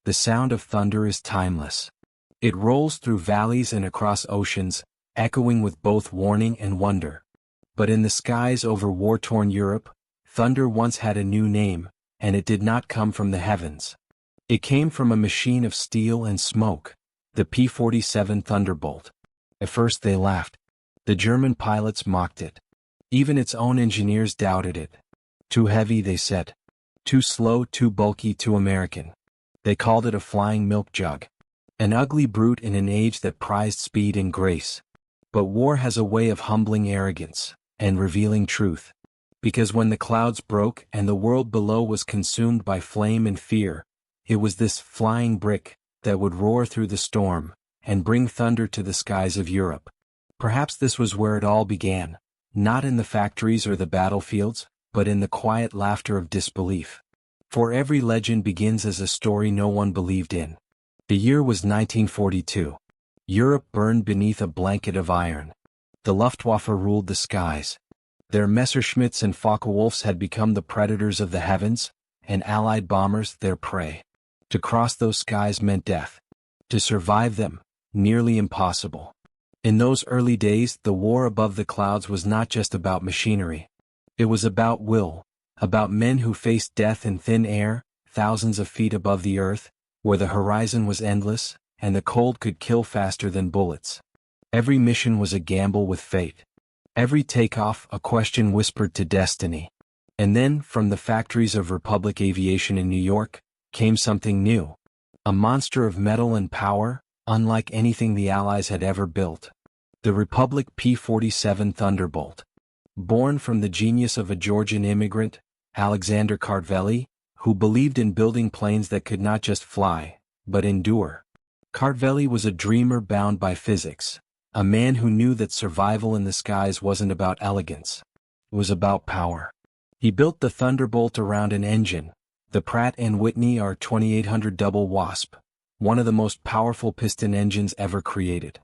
The sound of thunder is timeless. It rolls through valleys and across oceans, echoing with both warning and wonder. But in the skies over war-torn Europe, thunder once had a new name, and it did not come from the heavens. It came from a machine of steel and smoke, the P-47 Thunderbolt. At first they laughed. The German pilots mocked it. Even its own engineers doubted it. Too heavy, they said. Too slow, too bulky, too American. They called it a flying milk jug. An ugly brute in an age that prized speed and grace. But war has a way of humbling arrogance and revealing truth. Because when the clouds broke and the world below was consumed by flame and fear, it was this flying brick that would roar through the storm and bring thunder to the skies of Europe. Perhaps this was where it all began, not in the factories or the battlefields, but in the quiet laughter of disbelief. For every legend begins as a story no one believed in. The year was 1942. Europe burned beneath a blanket of iron. The Luftwaffe ruled the skies. Their Messerschmitts and Focke-Wulfs had become the predators of the heavens, and Allied bombers their prey. To cross those skies meant death. To survive them, nearly impossible. In those early days, the war above the clouds was not just about machinery. It was about will, about men who faced death in thin air, thousands of feet above the earth, where the horizon was endless, and the cold could kill faster than bullets. Every mission was a gamble with fate. Every takeoff a question whispered to destiny. And then, from the factories of Republic Aviation in New York, came something new. A monster of metal and power, unlike anything the Allies had ever built. The Republic P-47 Thunderbolt. Born from the genius of a Georgian immigrant, Alexander Kartveli, who believed in building planes that could not just fly, but endure. Kartveli was a dreamer bound by physics, a man who knew that survival in the skies wasn't about elegance. It was about power. He built the Thunderbolt around an engine, the Pratt & Whitney R2800 Double Wasp, one of the most powerful piston engines ever created.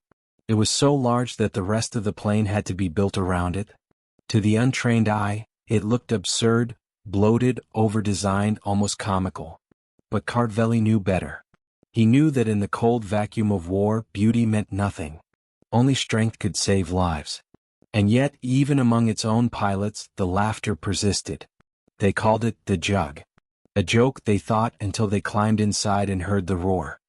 It was so large that the rest of the plane had to be built around it. To the untrained eye, it looked absurd, bloated, over-designed, almost comical. But Kartveli knew better. He knew that in the cold vacuum of war, beauty meant nothing. Only strength could save lives. And yet, even among its own pilots, the laughter persisted. They called it the jug. A joke, they thought, until they climbed inside and heard the roar.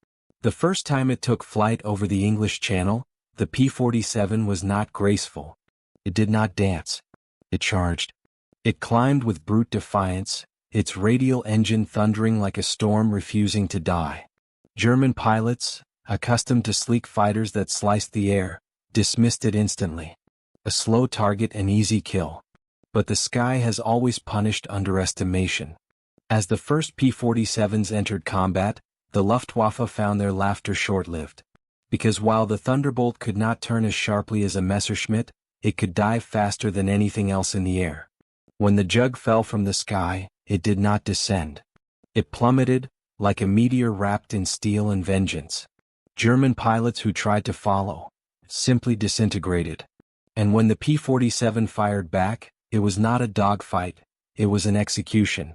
The first time it took flight over the English Channel, the P-47 was not graceful. It did not dance. It charged. It climbed with brute defiance, its radial engine thundering like a storm refusing to die. German pilots, accustomed to sleek fighters that sliced the air, dismissed it instantly. A slow target, an easy kill. But the sky has always punished underestimation. As the first P-47s entered combat, the Luftwaffe found their laughter short-lived. Because while the Thunderbolt could not turn as sharply as a Messerschmitt, it could dive faster than anything else in the air. When the jug fell from the sky, it did not descend. It plummeted, like a meteor wrapped in steel and vengeance. German pilots who tried to follow simply disintegrated. And when the P-47 fired back, it was not a dogfight, it was an execution.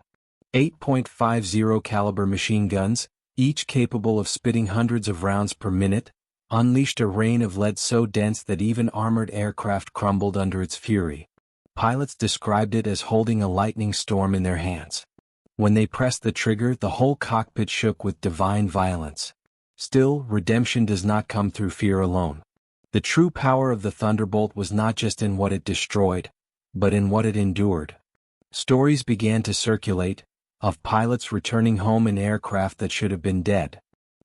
8.50 caliber machine guns, each capable of spitting hundreds of rounds per minute, unleashed a rain of lead so dense that even armored aircraft crumbled under its fury. Pilots described it as holding a lightning storm in their hands. When they pressed the trigger, the whole cockpit shook with divine violence. Still, redemption does not come through fear alone. The true power of the Thunderbolt was not just in what it destroyed, but in what it endured. Stories began to circulate, of pilots returning home in aircraft that should have been dead.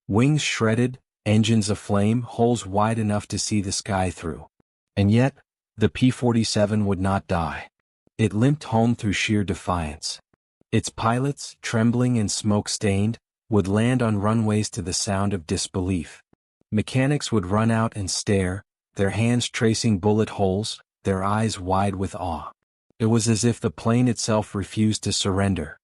Wings shredded, engines aflame, holes wide enough to see the sky through. And yet, the P-47 would not die. It limped home through sheer defiance. Its pilots, trembling and smoke-stained, would land on runways to the sound of disbelief. Mechanics would run out and stare, their hands tracing bullet holes, their eyes wide with awe. It was as if the plane itself refused to surrender.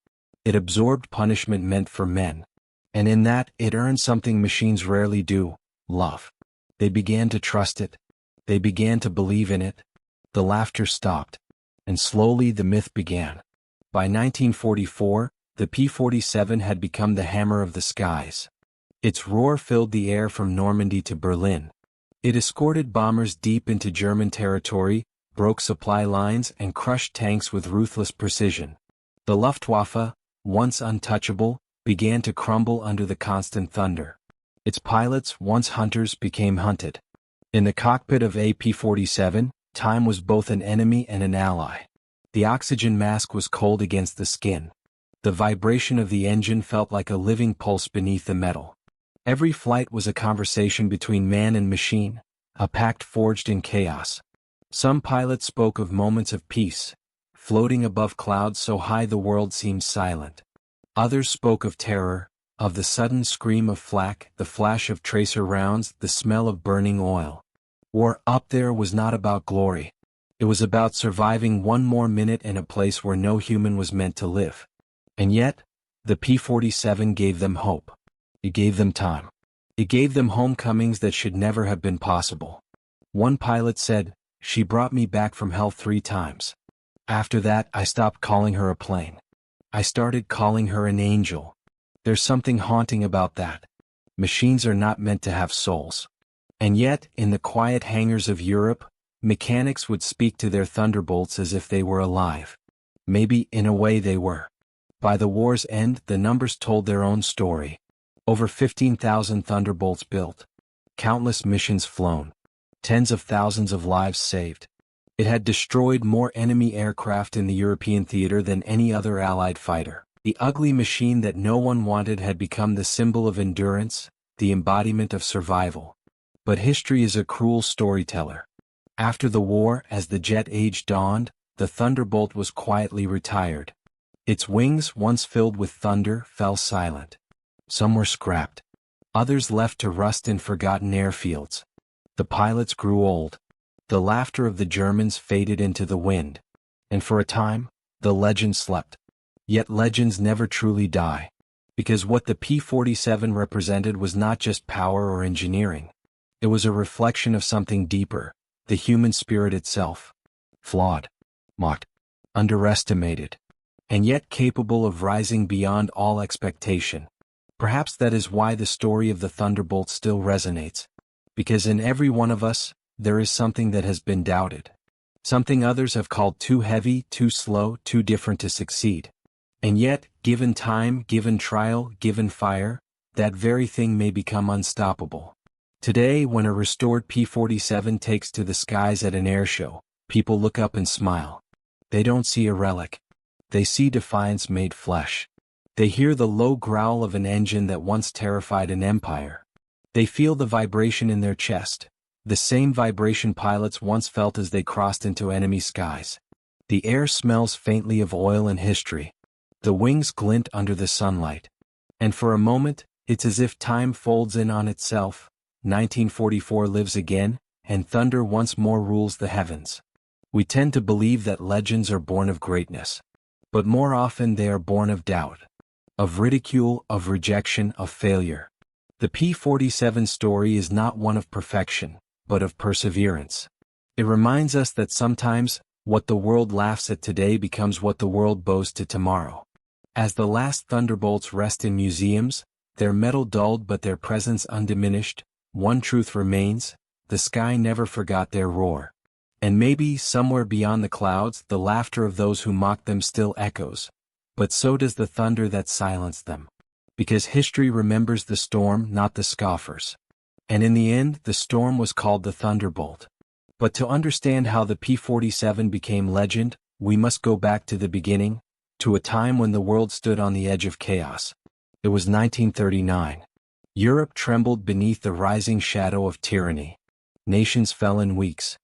It absorbed punishment meant for men. And in that, it earned something machines rarely do: love. They began to trust it. They began to believe in it. The laughter stopped. And slowly the myth began. By 1944, the P-47 had become the hammer of the skies. Its roar filled the air from Normandy to Berlin. It escorted bombers deep into German territory, broke supply lines and crushed tanks with ruthless precision. The Luftwaffe, once untouchable, began to crumble under the constant thunder. Its pilots, once hunters, became hunted. In the cockpit of a P-47, time was both an enemy and an ally. The oxygen mask was cold against the skin. The vibration of the engine felt like a living pulse beneath the metal. Every flight was a conversation between man and machine, a pact forged in chaos. Some pilots spoke of moments of peace, floating above clouds so high the world seemed silent. Others spoke of terror, of the sudden scream of flak, the flash of tracer rounds, the smell of burning oil. War up there was not about glory. It was about surviving one more minute in a place where no human was meant to live. And yet, the P-47 gave them hope. It gave them time. It gave them homecomings that should never have been possible. One pilot said, "She brought me back from hell 3 times. After that, I stopped calling her a plane. I started calling her an angel." There's something haunting about that. Machines are not meant to have souls. And yet, in the quiet hangars of Europe, mechanics would speak to their Thunderbolts as if they were alive. Maybe, in a way, they were. By the war's end, the numbers told their own story. Over 15,000 Thunderbolts built. Countless missions flown. Tens of thousands of lives saved. It had destroyed more enemy aircraft in the European theater than any other Allied fighter. The ugly machine that no one wanted had become the symbol of endurance, the embodiment of survival. But history is a cruel storyteller. After the war, as the jet age dawned, the Thunderbolt was quietly retired. Its wings, once filled with thunder, fell silent. Some were scrapped. Others left to rust in forgotten airfields. The pilots grew old. The laughter of the Germans faded into the wind. And for a time, the legend slept. Yet legends never truly die. Because what the P-47 represented was not just power or engineering. It was a reflection of something deeper, the human spirit itself. Flawed, mocked, underestimated, and yet capable of rising beyond all expectation. Perhaps that is why the story of the Thunderbolt still resonates. Because in every one of us, there is something that has been doubted. Something others have called too heavy, too slow, too different to succeed. And yet, given time, given trial, given fire, that very thing may become unstoppable. Today, when a restored P-47 takes to the skies at an airshow, people look up and smile. They don't see a relic. They see defiance made flesh. They hear the low growl of an engine that once terrified an empire. They feel the vibration in their chest, the same vibration pilots once felt as they crossed into enemy skies. The air smells faintly of oil and history. The wings glint under the sunlight. And for a moment, it's as if time folds in on itself. 1944 lives again, and thunder once more rules the heavens. We tend to believe that legends are born of greatness. But more often they are born of doubt. Of ridicule, of rejection, of failure. The P-47 story is not one of perfection, but of perseverance. It reminds us that sometimes, what the world laughs at today becomes what the world bows to tomorrow. As the last Thunderbolts rest in museums, their metal dulled but their presence undiminished, one truth remains: the sky never forgot their roar. And maybe, somewhere beyond the clouds, the laughter of those who mocked them still echoes. But so does the thunder that silenced them. Because history remembers the storm, not the scoffers. And in the end, the storm was called the Thunderbolt. But to understand how the P-47 became legend, we must go back to the beginning, to a time when the world stood on the edge of chaos. It was 1939. Europe trembled beneath the rising shadow of tyranny. Nations fell in weeks.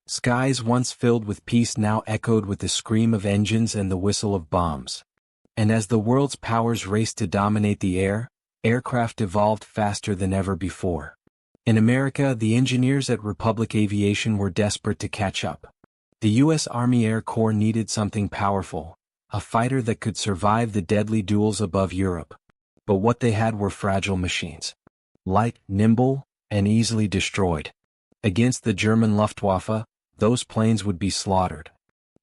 Skies once filled with peace now echoed with the scream of engines and the whistle of bombs. And as the world's powers raced to dominate the air, aircraft evolved faster than ever before. In America, the engineers at Republic Aviation were desperate to catch up. The U.S. Army Air Corps needed something powerful, a fighter that could survive the deadly duels above Europe. But what they had were fragile machines. Light, nimble, and easily destroyed. Against the German Luftwaffe, those planes would be slaughtered.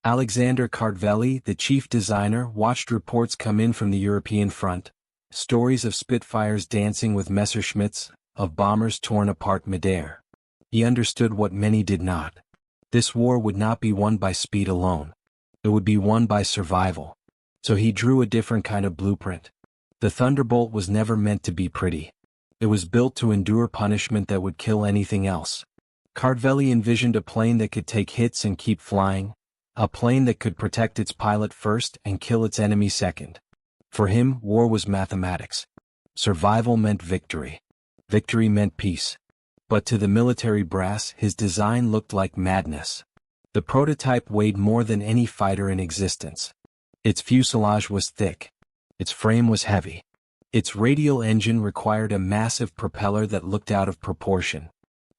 Alexander Kartveli, the chief designer, watched reports come in from the European front. stories of Spitfires dancing with Messerschmitts, of bombers torn apart midair. He understood what many did not. This war would not be won by speed alone. It would be won by survival. So he drew a different kind of blueprint. The Thunderbolt was never meant to be pretty. It was built to endure punishment that would kill anything else. Cardvelli envisioned a plane that could take hits and keep flying, a plane that could protect its pilot first and kill its enemy second. For him, war was mathematics. Survival meant victory. Victory meant peace. But to the military brass, his design looked like madness. The prototype weighed more than any fighter in existence. Its fuselage was thick. Its frame was heavy. Its radial engine required a massive propeller that looked out of proportion.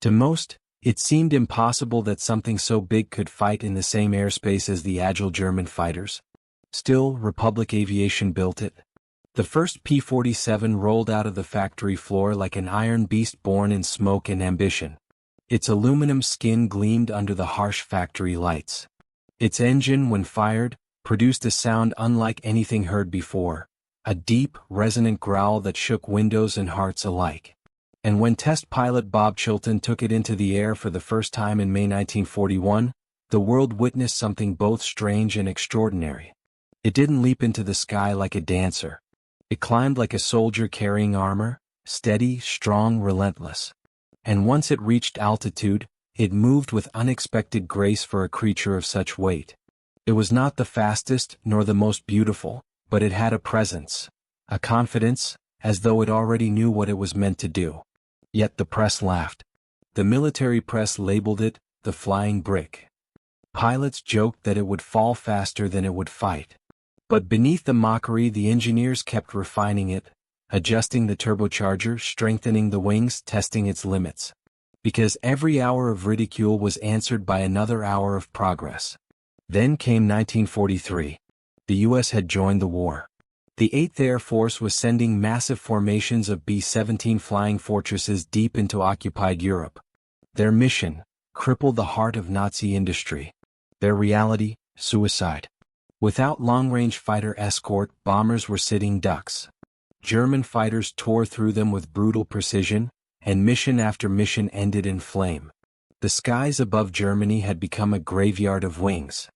To most, it seemed impossible that something so big could fight in the same airspace as the agile German fighters. Still, Republic Aviation built it. The first P-47 rolled out of the factory floor like an iron beast born in smoke and ambition. Its aluminum skin gleamed under the harsh factory lights. Its engine, when fired, produced a sound unlike anything heard before, a deep, resonant growl that shook windows and hearts alike. And when test pilot Bob Chilton took it into the air for the first time in May 1941, the world witnessed something both strange and extraordinary. It didn't leap into the sky like a dancer. It climbed like a soldier carrying armor, steady, strong, relentless. And once it reached altitude, it moved with unexpected grace for a creature of such weight. It was not the fastest nor the most beautiful, but it had a presence, a confidence, as though it already knew what it was meant to do. Yet the press laughed. The military press labeled it the flying brick. Pilots joked that it would fall faster than it would fight. But beneath the mockery, the engineers kept refining it, adjusting the turbocharger, strengthening the wings, testing its limits. Because every hour of ridicule was answered by another hour of progress. Then came 1943. The U.S. had joined the war. The 8th Air Force was sending massive formations of B-17 flying fortresses deep into occupied Europe. Their mission: cripple the heart of Nazi industry. Their reality: suicide. Without long-range fighter escort, bombers were sitting ducks. German fighters tore through them with brutal precision, and mission after mission ended in flame. The skies above Germany had become a graveyard of wings.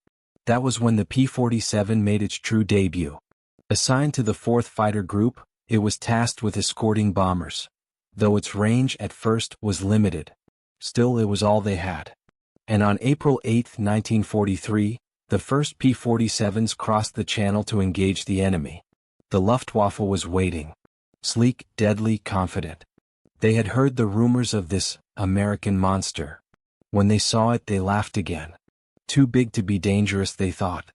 That was when the P-47 made its true debut. Assigned to the 4th Fighter Group, it was tasked with escorting bombers. Though its range at first was limited, still it was all they had. And on April 8, 1943, the first P-47s crossed the channel to engage the enemy. The Luftwaffe was waiting. Sleek, deadly, confident. They had heard the rumors of this American monster. When they saw it, they laughed again. Too big to be dangerous, they thought.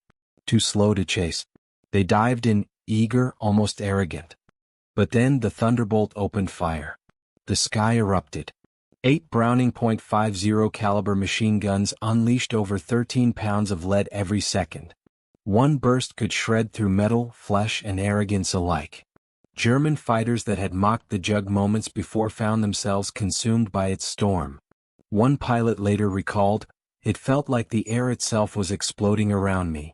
Too slow to chase. They dived in, eager, almost arrogant. But then the Thunderbolt opened fire. The sky erupted. 8 Browning .50 caliber machine guns unleashed over 13 pounds of lead every second. One burst could shred through metal, flesh, and arrogance alike. German fighters that had mocked the Jug moments before found themselves consumed by its storm. One pilot later recalled, "It felt like the air itself was exploding around me."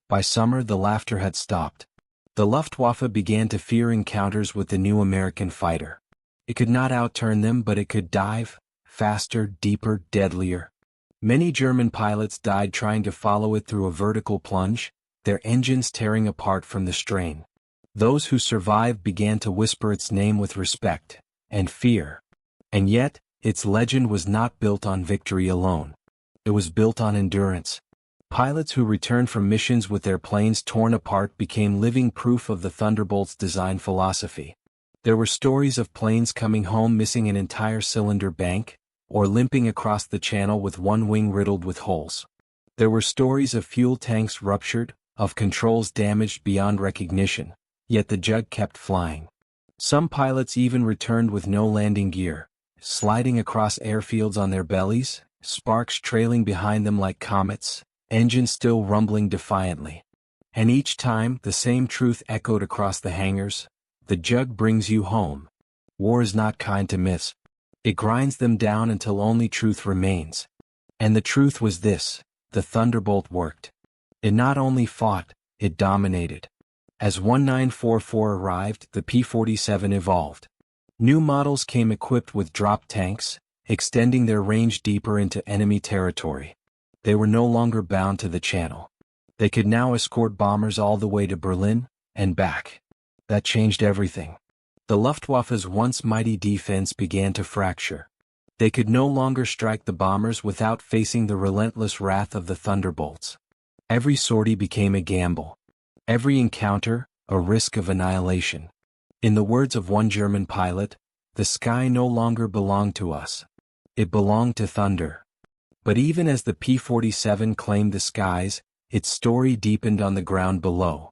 By summer, the laughter had stopped. The Luftwaffe began to fear encounters with the new American fighter. It could not outturn them, but it could dive, faster, deeper, deadlier. Many German pilots died trying to follow it through a vertical plunge, their engines tearing apart from the strain. Those who survived began to whisper its name with respect and fear. And yet, its legend was not built on victory alone. It was built on endurance. Pilots who returned from missions with their planes torn apart became living proof of the Thunderbolt's design philosophy. There were stories of planes coming home missing an entire cylinder bank, or limping across the channel with one wing riddled with holes. There were stories of fuel tanks ruptured, of controls damaged beyond recognition, yet the Jug kept flying. Some pilots even returned with no landing gear, sliding across airfields on their bellies, sparks trailing behind them like comets, engines still rumbling defiantly. And each time, the same truth echoed across the hangars: the Jug brings you home. War is not kind to myths. It grinds them down until only truth remains. And the truth was this: the Thunderbolt worked. It not only fought, it dominated. As 1944 arrived, the P-47 evolved. New models came equipped with drop tanks, extending their range deeper into enemy territory. They were no longer bound to the channel. They could now escort bombers all the way to Berlin and back. That changed everything. The Luftwaffe's once mighty defense began to fracture. They could no longer strike the bombers without facing the relentless wrath of the Thunderbolts. Every sortie became a gamble. Every encounter, a risk of annihilation. In the words of one German pilot, the sky no longer belonged to us. It belonged to thunder. But even as the P-47 claimed the skies, its story deepened on the ground below.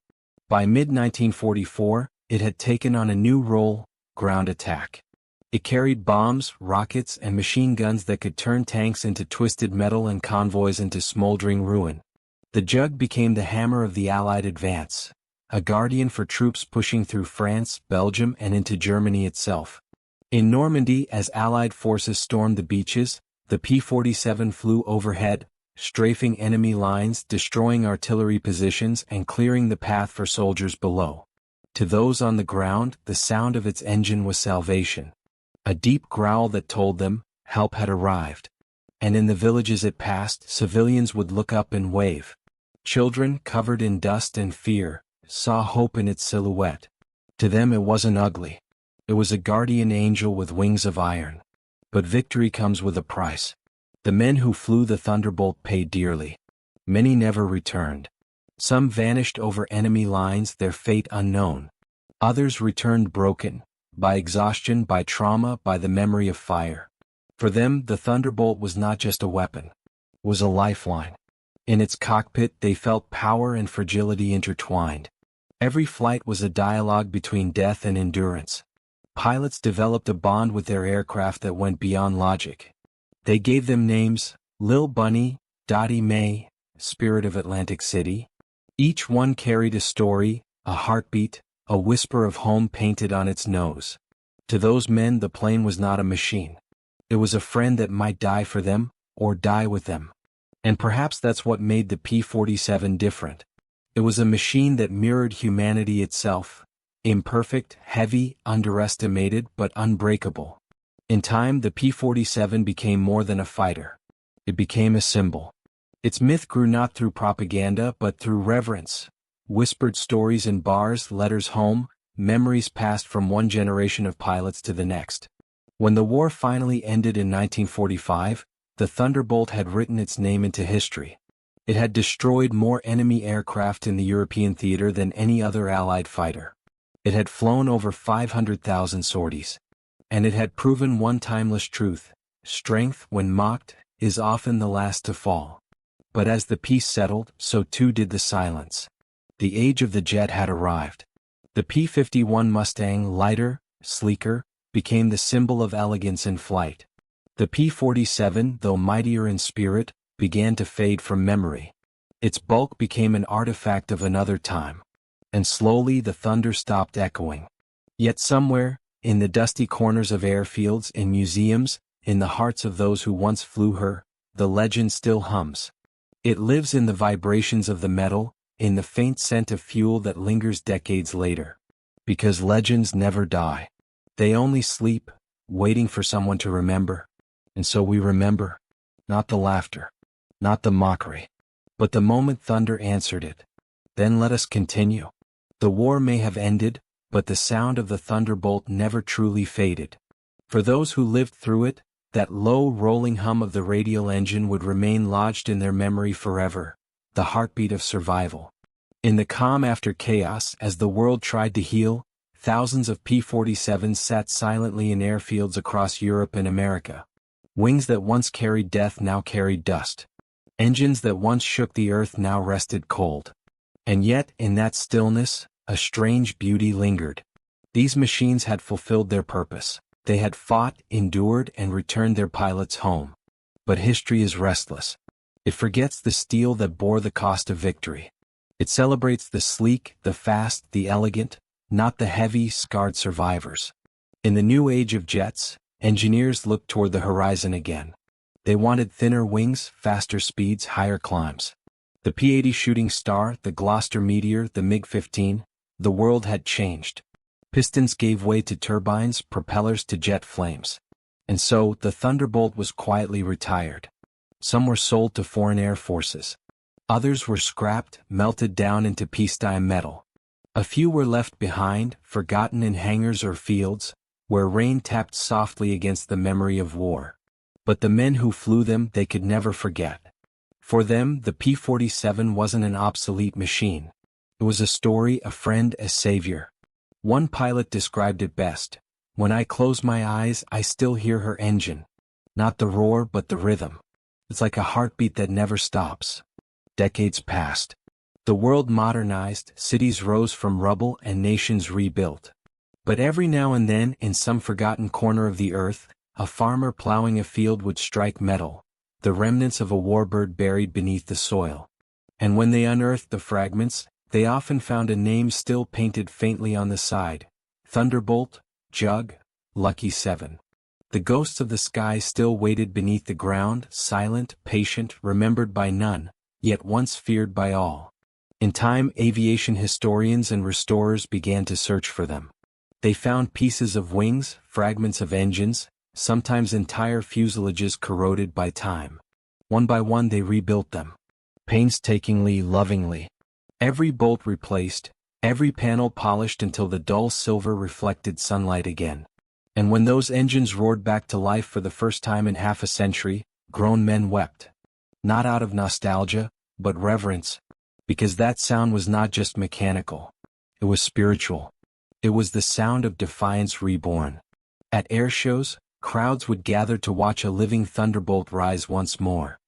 By mid-1944, it had taken on a new role: ground attack. It carried bombs, rockets, and machine guns that could turn tanks into twisted metal and convoys into smoldering ruin. The Jug became the hammer of the Allied advance, a guardian for troops pushing through France, Belgium, and into Germany itself. In Normandy, as Allied forces stormed the beaches, the P-47 flew overhead, strafing enemy lines, destroying artillery positions, and clearing the path for soldiers below. To those on the ground, the sound of its engine was salvation. A deep growl that told them help had arrived. And in the villages it passed, civilians would look up and wave. Children, covered in dust and fear, saw hope in its silhouette. To them it wasn't ugly. It was a guardian angel with wings of iron. But victory comes with a price. The men who flew the Thunderbolt paid dearly. Many never returned. Some vanished over enemy lines, their fate unknown. Others returned broken, by exhaustion, by trauma, by the memory of fire. For them, the Thunderbolt was not just a weapon. It was a lifeline. In its cockpit they felt power and fragility intertwined. Every flight was a dialogue between death and endurance. Pilots developed a bond with their aircraft that went beyond logic. They gave them names: Lil Bunny, Dottie Mae, Spirit of Atlantic City. Each one carried a story, a heartbeat, a whisper of home painted on its nose. To those men, the plane was not a machine. It was a friend that might die for them, or die with them. And perhaps that's what made the P-47 different. It was a machine that mirrored humanity itself. Imperfect, heavy, underestimated, but unbreakable. In time, the P-47 became more than a fighter. It became a symbol. Its myth grew not through propaganda but through reverence. Whispered stories in bars, letters home, memories passed from one generation of pilots to the next. When the war finally ended in 1945, the Thunderbolt had written its name into history. It had destroyed more enemy aircraft in the European theater than any other Allied fighter. It had flown over 500,000 sorties. And it had proven one timeless truth: strength, when mocked, is often the last to fall. But as the peace settled, so too did the silence. The age of the jet had arrived. The P-51 Mustang, lighter, sleeker, became the symbol of elegance in flight. The P-47, though mightier in spirit, began to fade from memory. Its bulk became an artifact of another time. And slowly the thunder stopped echoing. Yet somewhere, in the dusty corners of airfields, in museums, in the hearts of those who once flew her, the legend still hums. It lives in the vibrations of the metal, in the faint scent of fuel that lingers decades later. Because legends never die. They only sleep, waiting for someone to remember. And so we remember. Not the laughter. Not the mockery. But the moment thunder answered it. Then let us continue. The war may have ended, but the sound of the Thunderbolt never truly faded. For those who lived through it, that low rolling hum of the radial engine would remain lodged in their memory forever, the heartbeat of survival. In the calm after chaos, as the world tried to heal, thousands of P-47s sat silently in airfields across Europe and America. Wings that once carried death now carried dust. Engines that once shook the earth now rested cold. And yet, in that stillness, a strange beauty lingered. These machines had fulfilled their purpose. They had fought, endured, and returned their pilots home. But history is restless. It forgets the steel that bore the cost of victory. It celebrates the sleek, the fast, the elegant, not the heavy, scarred survivors. In the new age of jets, engineers looked toward the horizon again. They wanted thinner wings, faster speeds, higher climbs. The P-80 Shooting Star, the Gloster Meteor, the MiG-15, The world had changed. Pistons gave way to turbines, propellers to jet flames. And so, the Thunderbolt was quietly retired. Some were sold to foreign air forces. Others were scrapped, melted down into peacetime metal. A few were left behind, forgotten in hangars or fields, where rain tapped softly against the memory of war. But the men who flew them they could never forget. For them, the P-47 wasn't an obsolete machine. It was a story, a friend, a savior. One pilot described it best: "When I close my eyes, I still hear her engine. Not the roar, but the rhythm. It's like a heartbeat that never stops." Decades passed. The world modernized, cities rose from rubble and nations rebuilt. But every now and then, in some forgotten corner of the earth, a farmer plowing a field would strike metal, the remnants of a warbird buried beneath the soil. And when they unearthed the fragments, they often found a name still painted faintly on the side: Thunderbolt, Jug, Lucky 7. The ghosts of the sky still waited beneath the ground, silent, patient, remembered by none, yet once feared by all. In time, aviation historians and restorers began to search for them. They found pieces of wings, fragments of engines, sometimes entire fuselages corroded by time. One by one they rebuilt them. Painstakingly, lovingly. Every bolt replaced, every panel polished until the dull silver reflected sunlight again. And when those engines roared back to life for the first time in half a century, grown men wept. Not out of nostalgia, but reverence. Because that sound was not just mechanical. It was spiritual. It was the sound of defiance reborn. At air shows, crowds would gather to watch a living Thunderbolt rise once more.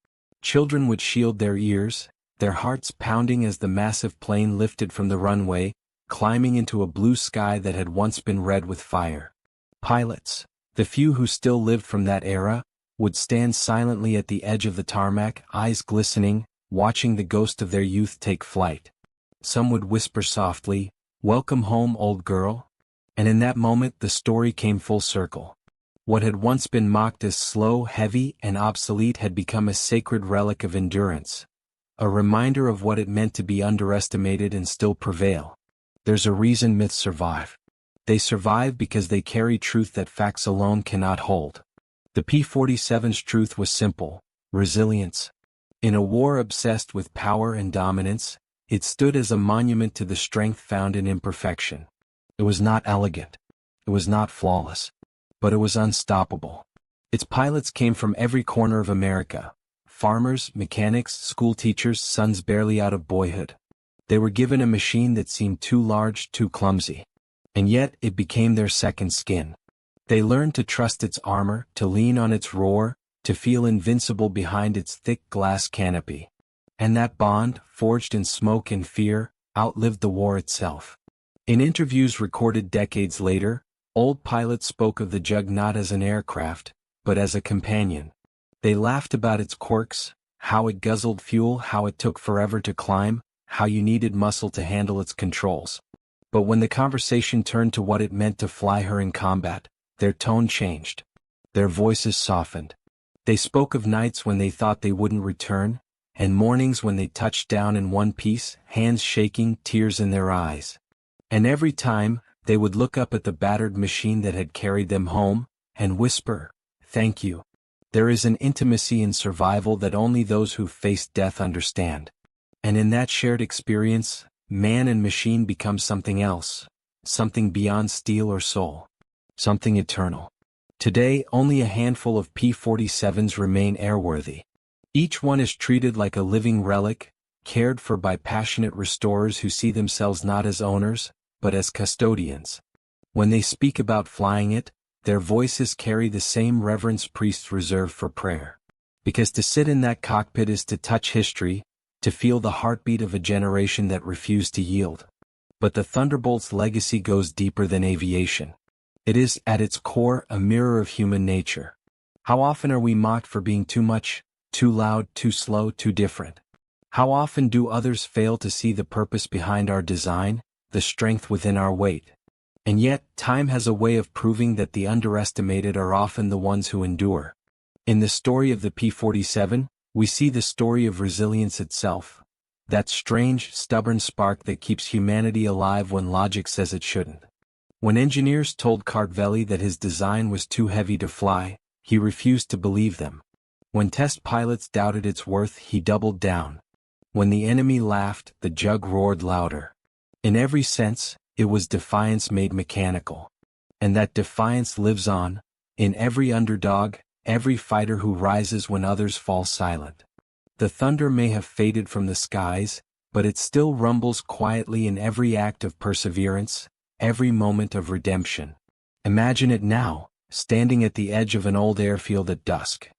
Children would shield their ears, their hearts pounding as the massive plane lifted from the runway, climbing into a blue sky that had once been red with fire. Pilots, the few who still lived from that era, would stand silently at the edge of the tarmac, eyes glistening, watching the ghost of their youth take flight. Some would whisper softly, "Welcome home, old girl." And in that moment the story came full circle. What had once been mocked as slow, heavy, and obsolete had become a sacred relic of endurance. A reminder of what it meant to be underestimated and still prevail. There's a reason myths survive. They survive because they carry truth that facts alone cannot hold. The P-47's truth was simple: resilience. In a war obsessed with power and dominance, it stood as a monument to the strength found in imperfection. It was not elegant. It was not flawless. But it was unstoppable. Its pilots came from every corner of America. Farmers, mechanics, school teachers, sons barely out of boyhood. They were given a machine that seemed too large, too clumsy. And yet, it became their second skin. They learned to trust its armor, to lean on its roar, to feel invincible behind its thick glass canopy. And that bond, forged in smoke and fear, outlived the war itself. In interviews recorded decades later, old pilots spoke of the Jug not as an aircraft, but as a companion. They laughed about its quirks, how it guzzled fuel, how it took forever to climb, how you needed muscle to handle its controls. But when the conversation turned to what it meant to fly her in combat, their tone changed. Their voices softened. They spoke of nights when they thought they wouldn't return, and mornings when they touched down in one piece, hands shaking, tears in their eyes. And every time, they would look up at the battered machine that had carried them home, and whisper, "Thank you." There is an intimacy in survival that only those who've faced death understand. And in that shared experience, man and machine become something else, something beyond steel or soul, something eternal. Today, only a handful of P-47s remain airworthy. Each one is treated like a living relic, cared for by passionate restorers who see themselves not as owners, but as custodians. When they speak about flying it, their voices carry the same reverence priests reserve for prayer. Because to sit in that cockpit is to touch history, to feel the heartbeat of a generation that refused to yield. But the Thunderbolt's legacy goes deeper than aviation. It is, at its core, a mirror of human nature. How often are we mocked for being too much, too loud, too slow, too different? How often do others fail to see the purpose behind our design, the strength within our weight? And yet, time has a way of proving that the underestimated are often the ones who endure. In the story of the P-47, we see the story of resilience itself. That strange, stubborn spark that keeps humanity alive when logic says it shouldn't. When engineers told Cartvelli that his design was too heavy to fly, he refused to believe them. When test pilots doubted its worth, he doubled down. When the enemy laughed, the jug roared louder. In every sense, it was defiance made mechanical. And that defiance lives on, in every underdog, every fighter who rises when others fall silent. The thunder may have faded from the skies, but it still rumbles quietly in every act of perseverance, every moment of redemption. Imagine it now, standing at the edge of an old airfield at dusk.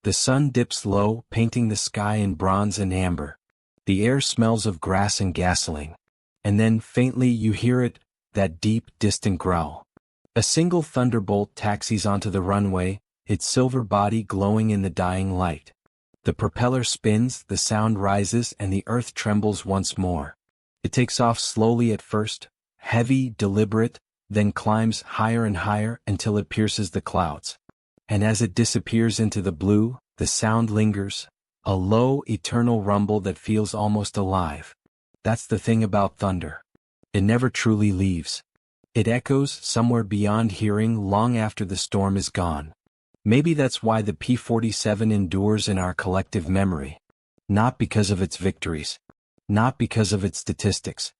The sun dips low, painting the sky in bronze and amber. The air smells of grass and gasoline. And then, faintly, you hear it, that deep, distant growl. A single Thunderbolt taxis onto the runway, its silver body glowing in the dying light. The propeller spins, the sound rises, and the earth trembles once more. It takes off slowly at first, heavy, deliberate, then climbs higher and higher until it pierces the clouds. And as it disappears into the blue, the sound lingers, a low, eternal rumble that feels almost alive. That's the thing about thunder. It never truly leaves. It echoes somewhere beyond hearing long after the storm is gone. Maybe that's why the P-47 endures in our collective memory. Not because of its victories. Not because of its statistics.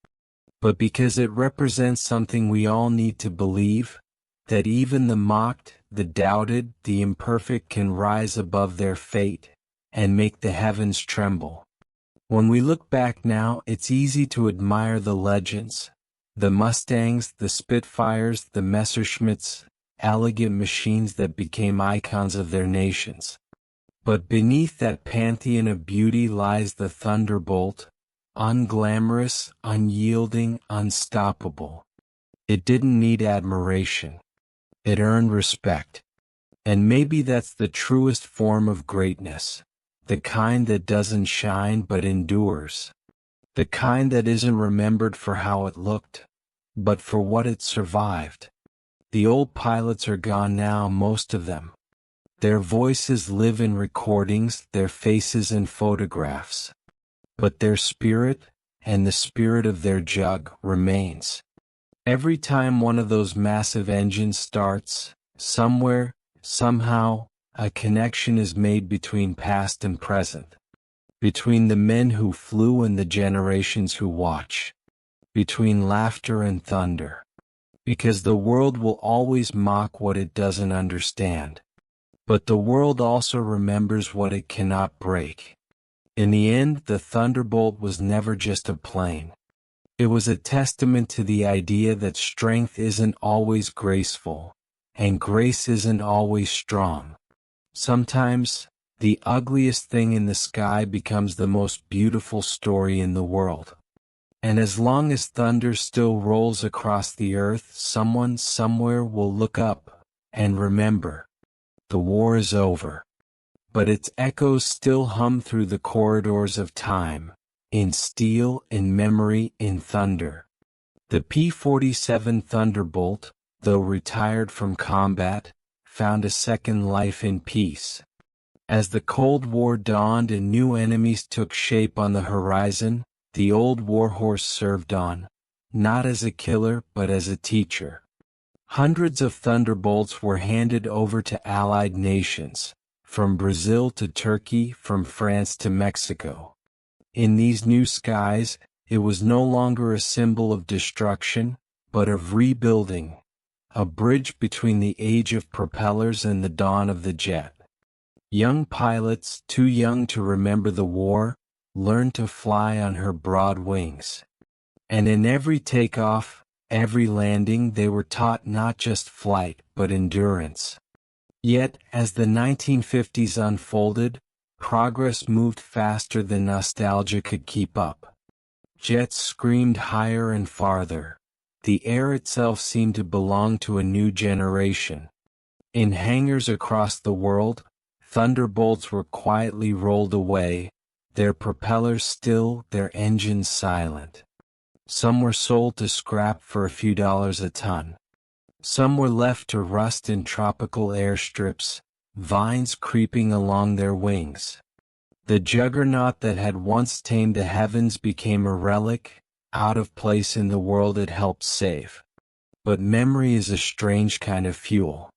But because it represents something we all need to believe, that even the mocked, the doubted, the imperfect can rise above their fate, and make the heavens tremble. When we look back now, it's easy to admire the legends, the Mustangs, the Spitfires, the Messerschmitts, elegant machines that became icons of their nations. But beneath that pantheon of beauty lies the Thunderbolt, unglamorous, unyielding, unstoppable. It didn't need admiration. It earned respect. And maybe that's the truest form of greatness, the kind that doesn't shine but endures. The kind that isn't remembered for how it looked, but for what it survived. The old pilots are gone now, most of them. Their voices live in recordings, their faces in photographs. But their spirit, and the spirit of their jug, remains. Every time one of those massive engines starts, somewhere, somehow, a connection is made between past and present. Between the men who flew and the generations who watch. Between laughter and thunder. Because the world will always mock what it doesn't understand. But the world also remembers what it cannot break. In the end, the Thunderbolt was never just a plane. It was a testament to the idea that strength isn't always graceful, and grace isn't always strong. Sometimes, the ugliest thing in the sky becomes the most beautiful story in the world. And as long as thunder still rolls across the earth, someone somewhere will look up and remember. The war is over. But its echoes still hum through the corridors of time, in steel, in memory, in thunder. The P-47 Thunderbolt, though retired from combat, found a second life in peace. As the Cold War dawned and new enemies took shape on the horizon, the old warhorse served on, not as a killer but as a teacher. Hundreds of Thunderbolts were handed over to allied nations, from Brazil to Turkey, from France to Mexico. In these new skies, it was no longer a symbol of destruction, but of rebuilding, a bridge between the age of propellers and the dawn of the jet. Young pilots, too young to remember the war, learned to fly on her broad wings. And in every takeoff, every landing, they were taught not just flight, but endurance. Yet, as the 1950s unfolded, progress moved faster than nostalgia could keep up. Jets screamed higher and farther. The air itself seemed to belong to a new generation. In hangars across the world, Thunderbolts were quietly rolled away, their propellers still, their engines silent. Some were sold to scrap for a few dollars a ton. Some were left to rust in tropical airstrips, vines creeping along their wings. The juggernaut that had once tamed the heavens became a relic, out of place in the world it helped save. But memory is a strange kind of fuel.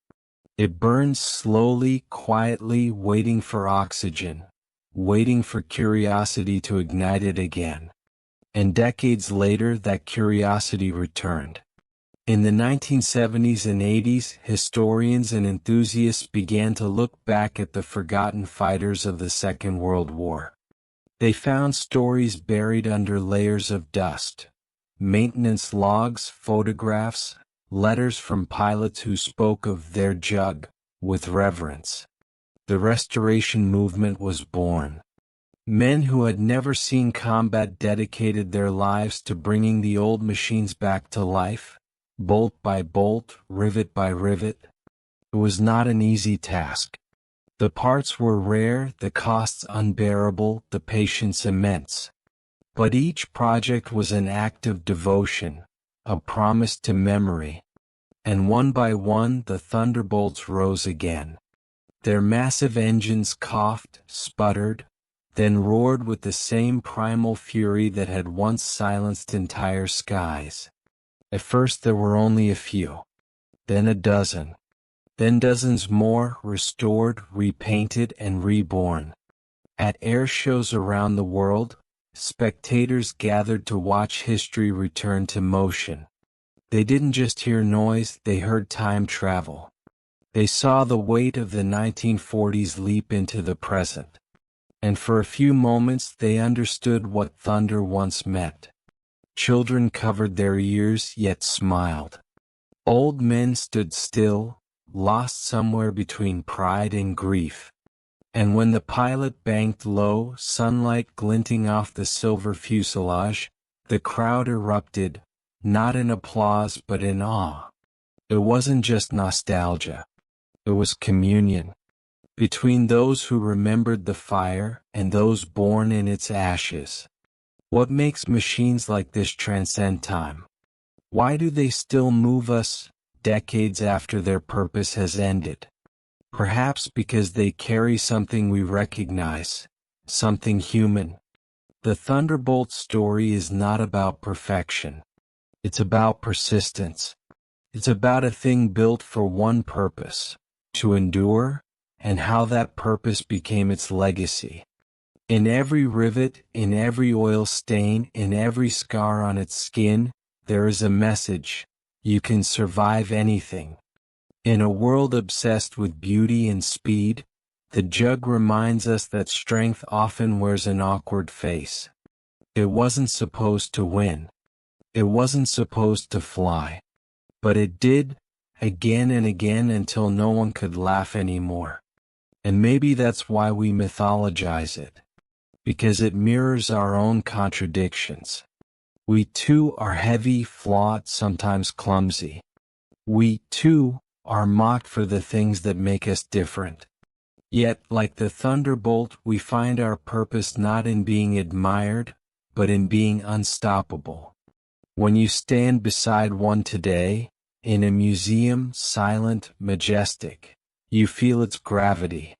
It burns slowly, quietly, waiting for oxygen, waiting for curiosity to ignite it again. And decades later, that curiosity returned. In the 1970s and 80s, historians and enthusiasts began to look back at the forgotten fighters of the Second World War. They found stories buried under layers of dust, maintenance logs, photographs, letters from pilots who spoke of their jug with reverence. The restoration movement was born. Men who had never seen combat dedicated their lives to bringing the old machines back to life, bolt by bolt, rivet by rivet. It was not an easy task. The parts were rare, the costs unbearable, the patience immense. But each project was an act of devotion, a promise to memory. And one by one the Thunderbolts rose again. Their massive engines coughed, sputtered, then roared with the same primal fury that had once silenced entire skies. At first there were only a few, then a dozen, then dozens more, restored, repainted, and reborn. At air shows around the world, spectators gathered to watch history return to motion. They didn't just hear noise, they heard time travel. They saw the weight of the 1940s leap into the present. And for a few moments they understood what thunder once meant. Children covered their ears yet smiled. Old men stood still, lost somewhere between pride and grief. And when the pilot banked low, sunlight glinting off the silver fuselage, the crowd erupted, not in applause but in awe. It wasn't just nostalgia. It was communion. Between those who remembered the fire and those born in its ashes. What makes machines like this transcend time? Why do they still move us, decades after their purpose has ended? Perhaps because they carry something we recognize, something human. The Thunderbolt story is not about perfection. It's about persistence. It's about a thing built for one purpose, to endure, and how that purpose became its legacy. In every rivet, in every oil stain, in every scar on its skin, there is a message: you can survive anything. In a world obsessed with beauty and speed, the jug reminds us that strength often wears an awkward face. It wasn't supposed to win. It wasn't supposed to fly. But it did, again and again until no one could laugh anymore. And maybe that's why we mythologize it. Because it mirrors our own contradictions. We too are heavy, flawed, sometimes clumsy. We too are mocked for the things that make us different. Yet, like the Thunderbolt, we find our purpose not in being admired, but in being unstoppable. When you stand beside one today, in a museum, silent, majestic, you feel its gravity.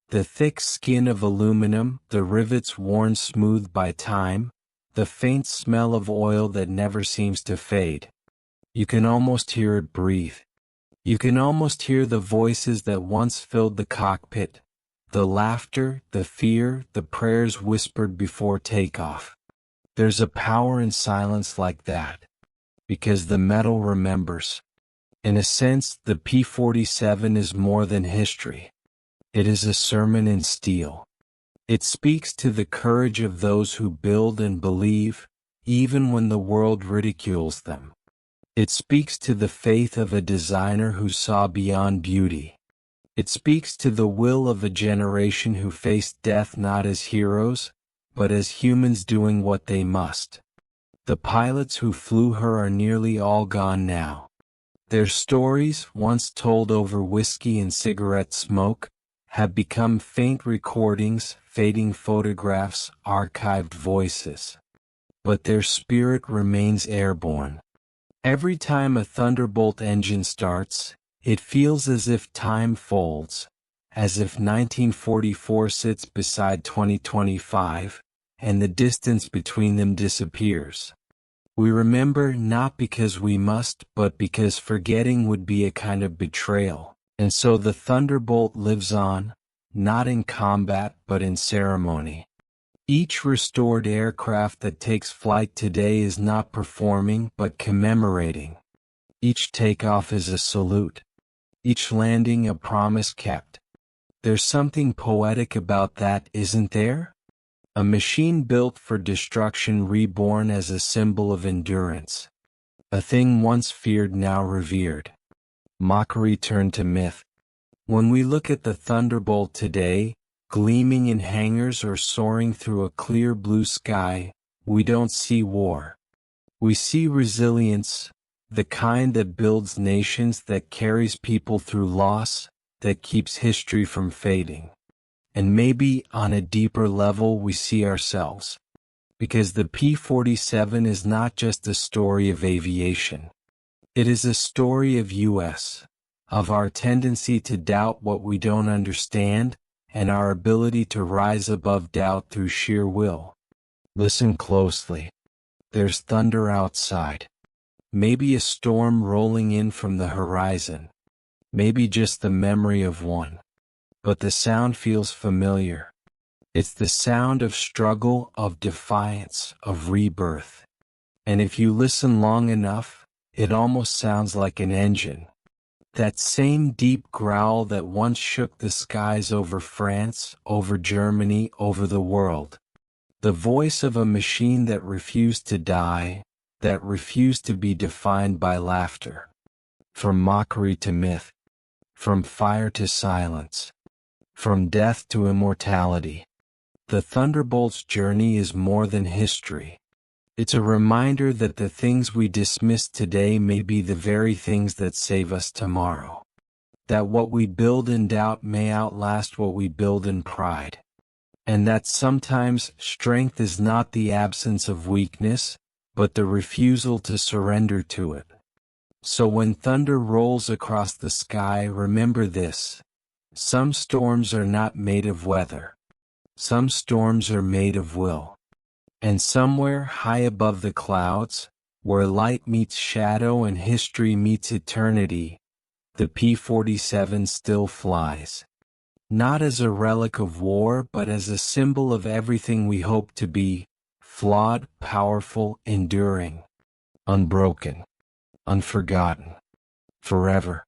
The thick skin of aluminum, the rivets worn smooth by time, the faint smell of oil that never seems to fade. You can almost hear it breathe. You can almost hear the voices that once filled the cockpit, the laughter, the fear, the prayers whispered before takeoff. There's a power in silence like that, because the metal remembers. In a sense, the P-47 is more than history. It is a sermon in steel. It speaks to the courage of those who build and believe, even when the world ridicules them. It speaks to the faith of a designer who saw beyond beauty. It speaks to the will of a generation who faced death not as heroes, but as humans doing what they must. The pilots who flew her are nearly all gone now. Their stories, once told over whiskey and cigarette smoke, have become faint recordings, fading photographs, archived voices. But their spirit remains airborne. Every time a Thunderbolt engine starts, it feels as if time folds, as if 1944 sits beside 2025, and the distance between them disappears. We remember not because we must, but because forgetting would be a kind of betrayal. And so the Thunderbolt lives on, not in combat but in ceremony. Each restored aircraft that takes flight today is not performing but commemorating. Each takeoff is a salute. Each landing a promise kept. There's something poetic about that, isn't there? A machine built for destruction reborn as a symbol of endurance. A thing once feared now revered. Mockery turned to myth. When we look at the Thunderbolt today, gleaming in hangars or soaring through a clear blue sky, we don't see war. We see resilience, the kind that builds nations, that carries people through loss, that keeps history from fading. And maybe on a deeper level we see ourselves. Because the P-47 is not just a story of aviation. It is a story of us, of our tendency to doubt what we don't understand, and our ability to rise above doubt through sheer will. Listen closely. There's thunder outside. Maybe a storm rolling in from the horizon. Maybe just the memory of one. But the sound feels familiar. It's the sound of struggle, of defiance, of rebirth. And if you listen long enough, it almost sounds like an engine. That same deep growl that once shook the skies over France, over Germany, over the world. The voice of a machine that refused to die, that refused to be defined by laughter. From mockery to myth. From fire to silence. From death to immortality. The Thunderbolt's journey is more than history. It's a reminder that the things we dismiss today may be the very things that save us tomorrow. That what we build in doubt may outlast what we build in pride. And that sometimes strength is not the absence of weakness, but the refusal to surrender to it. So when thunder rolls across the sky, remember this. Some storms are not made of weather. Some storms are made of will. And somewhere high above the clouds, where light meets shadow and history meets eternity, the P-47 still flies. Not as a relic of war, but as a symbol of everything we hope to be: flawed, powerful, enduring, unbroken, unforgotten, forever.